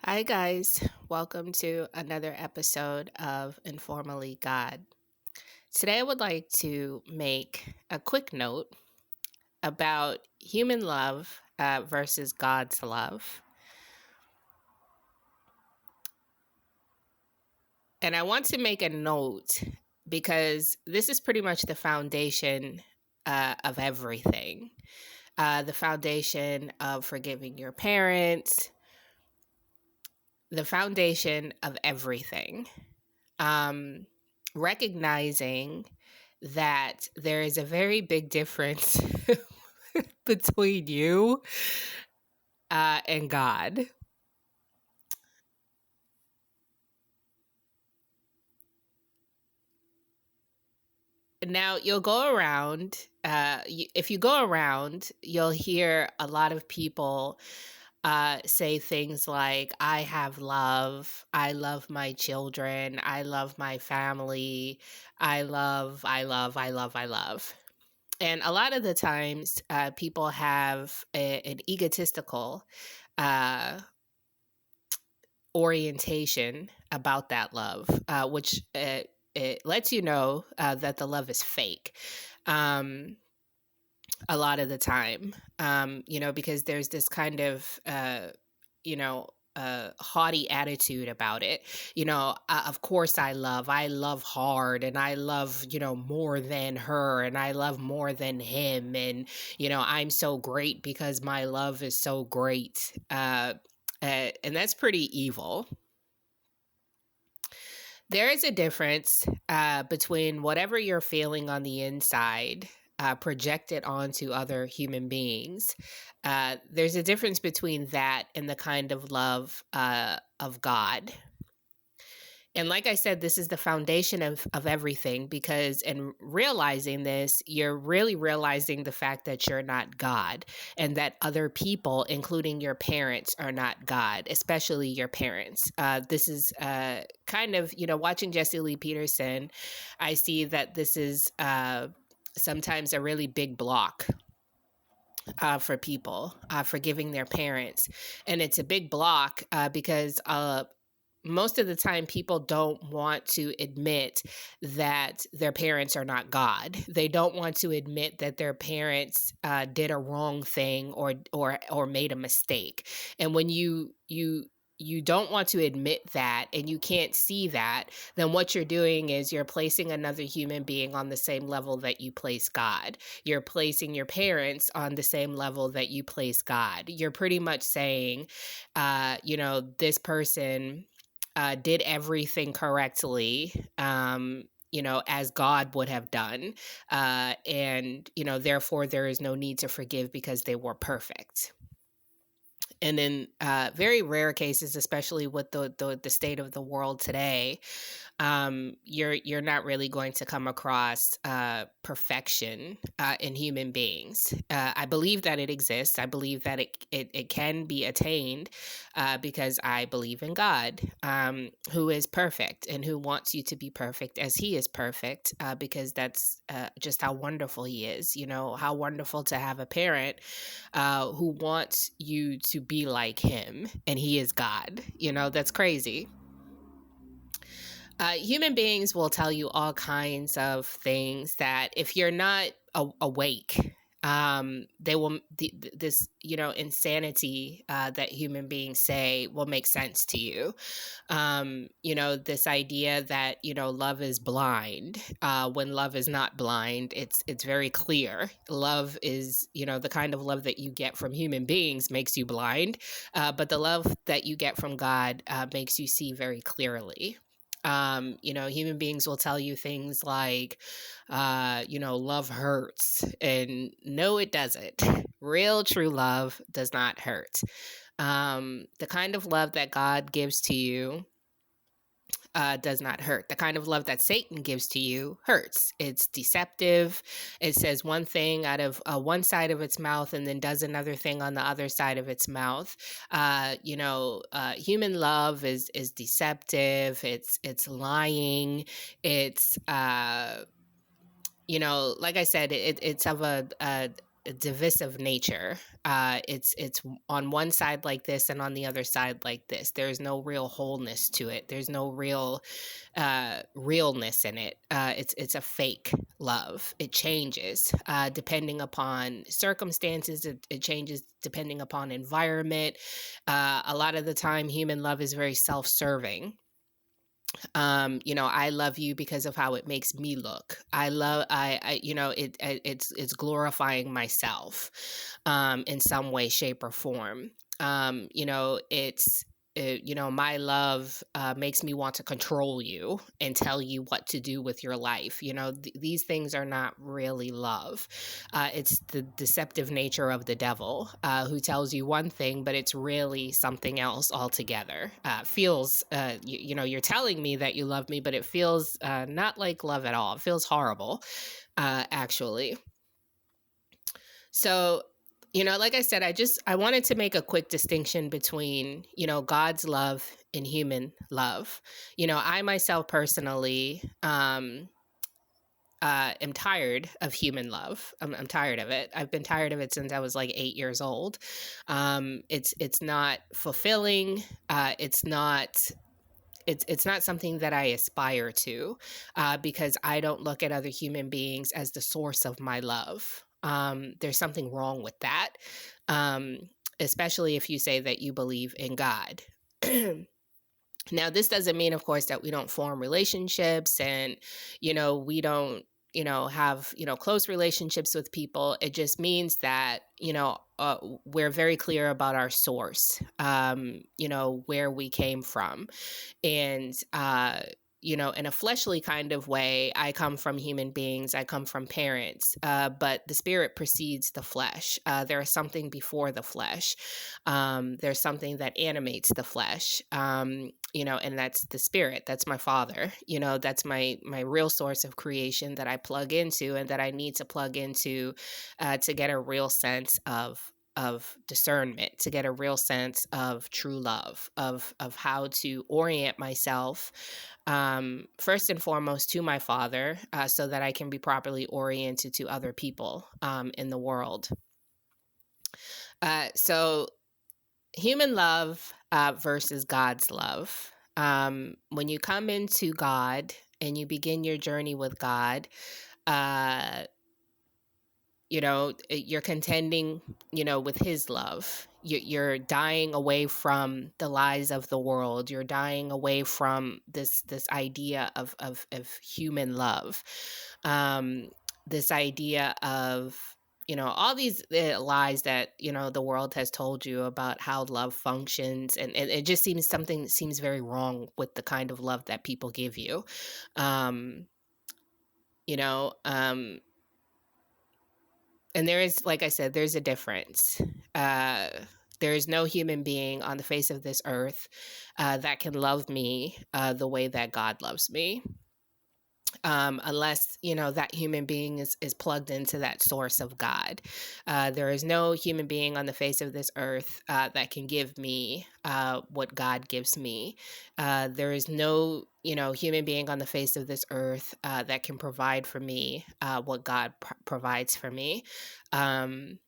Hi, guys. Welcome to another episode of Informally God. Today, I would like to make a quick note about human love versus God's love. And I want to make a note because this is pretty much the foundation of everything, the foundation of forgiving your parents, the foundation of everything. Um, Recognizing that there is a very big difference between you and God. Now, you'll go around, if you go around, you'll hear a lot of people say things like, I have love, I love my children, I love my family, I love. And a lot of the times, people have an egotistical uh, orientation about that love, which it lets you know that the love is fake. Um, a lot of the time, because there's this kind of, haughty attitude about it. Of course I love hard, and I love, more than her, and I love more than him. And, I'm so great because my love is so great. And that's pretty evil. There is a difference between whatever you're feeling on the inside, projected onto other human beings. There's a difference between that and the kind of love of God. And like I said, this is the foundation of everything, because in realizing this, you're really realizing the fact that you're not God, and that other people, including your parents, are not God, especially your parents. This is kind of, watching Jesse Lee Peterson, I see that this is sometimes a really big block. For people forgiving their parents. And it's a big block because most of the time people don't want to admit that their parents are not God. They don't want to admit that their parents did a wrong thing, or made a mistake. And when you don't want to admit that, and you can't see that, then what you're doing is you're placing another human being on the same level that you place God. You're placing your parents on the same level that you place God. You're pretty much saying, this person did everything correctly, as God would have done. And, therefore, there is no need to forgive because they were perfect. And in very rare cases, especially with the state of the world today, you're not really going to come across perfection in human beings. I believe that it exists. I believe that it can be attained because I believe in God, who is perfect and who wants you to be perfect as He is perfect, because that's just how wonderful He is. How wonderful to have a parent who wants you to be like Him, and He is God. That's crazy. Human beings will tell you all kinds of things that if you're not awake, they will, this, insanity that human beings say will make sense to you. This idea that, love is blind, when love is not blind. It's very clear. Love is, the kind of love that you get from human beings makes you blind, but the love that you get from God makes you see very clearly. Human beings will tell you things like, love hurts. And no, it doesn't. Real, true love does not hurt. The kind of love that God gives to you does not hurt. The kind of love that Satan gives to you hurts. It's deceptive. It says one thing out of one side of its mouth and then does another thing on the other side of its mouth. Human love is deceptive. It's lying. It's like I said, it's of a divisive nature. It's on one side like this and on the other side like this. There's no real wholeness to it. There's no real realness in it. It's a fake love. It changes depending upon circumstances. It changes depending upon environment. A lot of the time, human love is very self-serving. I love you because of how it makes me look. It's glorifying myself in some way, shape, or form. It's my love makes me want to control you and tell you what to do with your life. These things are not really love. It's the deceptive nature of the devil, who tells you one thing, but it's really something else altogether. You're telling me that you love me, but it feels not like love at all. It feels horrible, actually. So, like I said, I wanted to make a quick distinction between, God's love and human love. I myself personally am tired of human love. I'm tired of it. I've been tired of it since I was like 8 years old. It's not fulfilling. It's not something that I aspire to, because I don't look at other human beings as the source of my love. There's something wrong with that, especially if you say that you believe in God. Now, this doesn't mean, of course, that we don't form relationships and, we don't, have, close relationships with people. It just means that, we're very clear about our source, where we came from. And, in a fleshly kind of way, I come from human beings, I come from parents, but the spirit precedes the flesh. There is something before the flesh. There's something that animates the flesh, and that's the spirit. That's my father. That's my real source of creation that I plug into and that I need to plug into to get a real sense of discernment, to get a real sense of true love, of how to orient myself, first and foremost to my father, so that I can be properly oriented to other people in the world. So human love versus God's love. When you come into God and you begin your journey with God, you're contending, with his love. You're dying away from the lies of the world. You're dying away from this idea of human love. This idea of, all these lies that, the world has told you about how love functions. And it just seems very wrong with the kind of love that people give you. And there is, like I said, there's a difference. There is no human being on the face of this earth that can love me the way that God loves me. Unless, that human being is plugged into that source of God. There is no human being on the face of this earth that can give me what God gives me. There is no, human being on the face of this earth that can provide for me what God provides for me. Only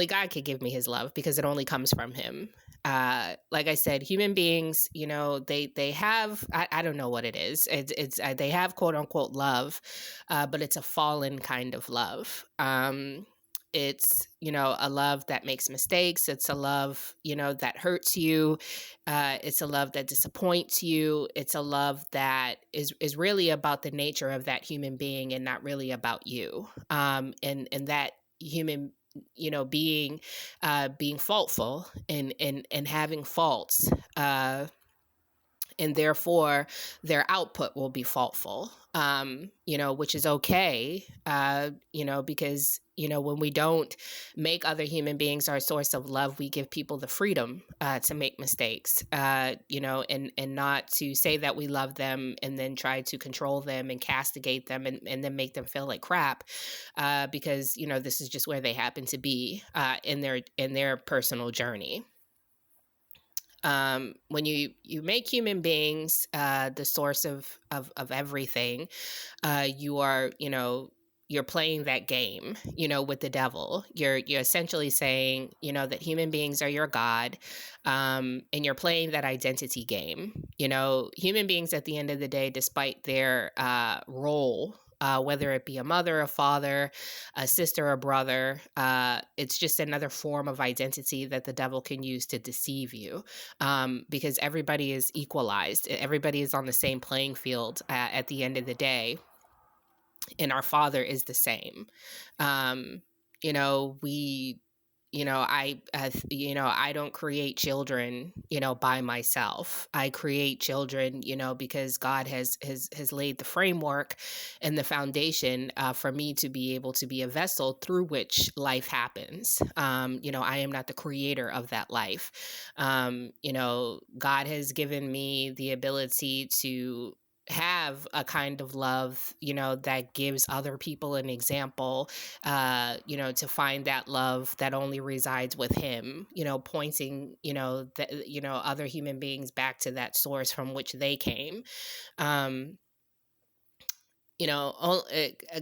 God could give me his love because it only comes from him. Like I said, human beings, they have, I don't know what it is. It's they have quote unquote love, but it's a fallen kind of love. It's, a love that makes mistakes. It's a love, that hurts you. It's a love that disappoints you. It's a love that is really about the nature of that human being and not really about you. And that human being faultful and having faults, and therefore their output will be faultful, which is okay, because, when we don't make other human beings our source of love, we give people the freedom to make mistakes, and not to say that we love them and then try to control them and castigate them and then make them feel like crap, because, this is just where they happen to be in their personal journey. When you make human beings the source of everything, you are, you're playing that game, with the devil. You're essentially saying, that human beings are your God, and you're playing that identity game. Human beings at the end of the day, despite their role, whether it be a mother, a father, a sister, a brother, it's just another form of identity that the devil can use to deceive you, because everybody is equalized. Everybody is on the same playing field at the end of the day, and our Father is the same. Um, we I don't create children, by myself. I create children, because God has laid the framework and the foundation for me to be able to be a vessel through which life happens. I am not the creator of that life. God has given me the ability to have a kind of love, that gives other people an example, to find that love that only resides with him, pointing, other human beings back to that source from which they came. Um,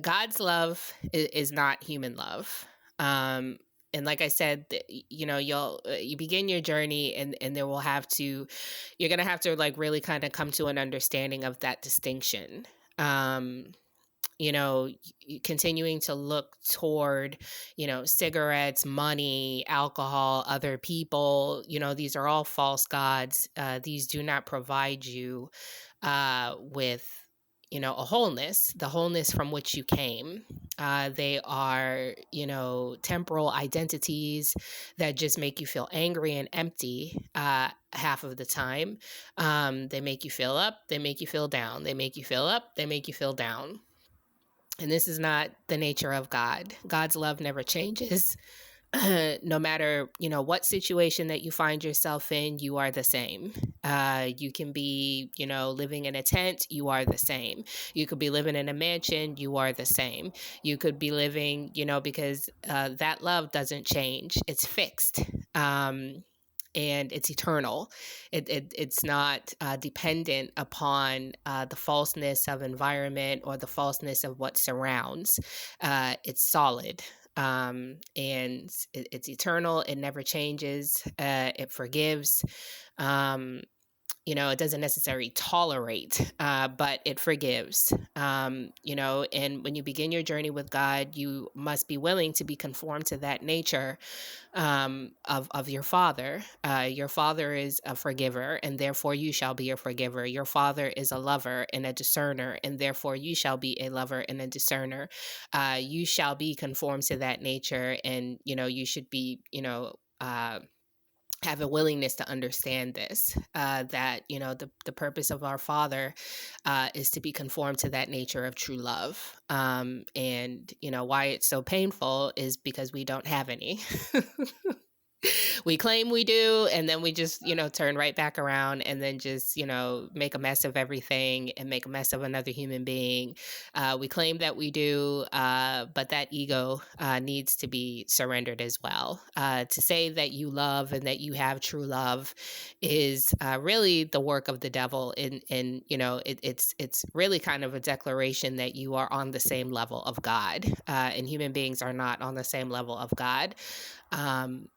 God's love is not human love. And like I said, you begin your journey, and there will have to, you're gonna have to like really kind of come to an understanding of that distinction. Um, Continuing to look toward, cigarettes, money, alcohol, other people, these are all false gods. These do not provide you with, a wholeness, the wholeness from which you came. They are, temporal identities that just make you feel angry and empty half of the time. They make you feel up, they make you feel down, they make you feel up, they make you feel down. And this is not the nature of God. God's love never changes. No matter, what situation that you find yourself in, you are the same. You can be, living in a tent, you are the same. You could be living in a mansion, you are the same. You could be living, because that love doesn't change. It's fixed. And it's eternal. It's not dependent upon the falseness of environment or the falseness of what surrounds. It's solid. And it's eternal. It never changes. It forgives. It doesn't necessarily tolerate, but it forgives. And when you begin your journey with God, you must be willing to be conformed to that nature of your Father. Your Father is a forgiver, and therefore you shall be a forgiver. Your Father is a lover and a discerner, and therefore you shall be a lover and a discerner. You shall be conformed to that nature, and you should be have a willingness to understand this, that the purpose of our Father is to be conformed to that nature of true love. And why it's so painful is because we don't have any. We claim we do, and then we just turn right back around and then just make a mess of everything and make a mess of another human being. We claim that we do, but that ego needs to be surrendered as well. To say that you love and that you have true love is really the work of the devil, and it's really kind of a declaration that you are on the same level of God, and human beings are not on the same level of God. um,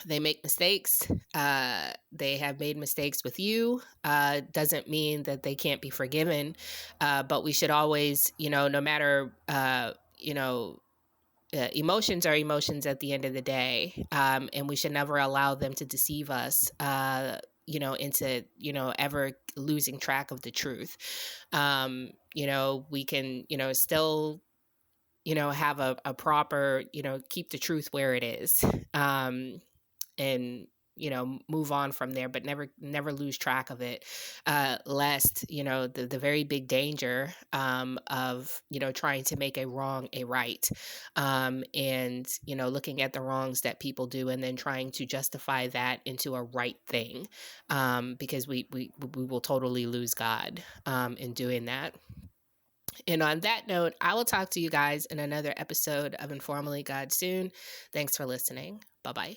they make mistakes. They have made mistakes with you. Doesn't mean that they can't be forgiven. But we should always, no matter, emotions are emotions at the end of the day. And we should never allow them to deceive us, into, ever losing track of the truth. We can, still, have a proper, keep the truth where it is. And move on from there, but never lose track of it, lest the very big danger of trying to make a wrong a right, and looking at the wrongs that people do and then trying to justify that into a right thing, because we will totally lose God in doing that. And on that note, I will talk to you guys in another episode of Informally God soon. Thanks for listening. Bye bye.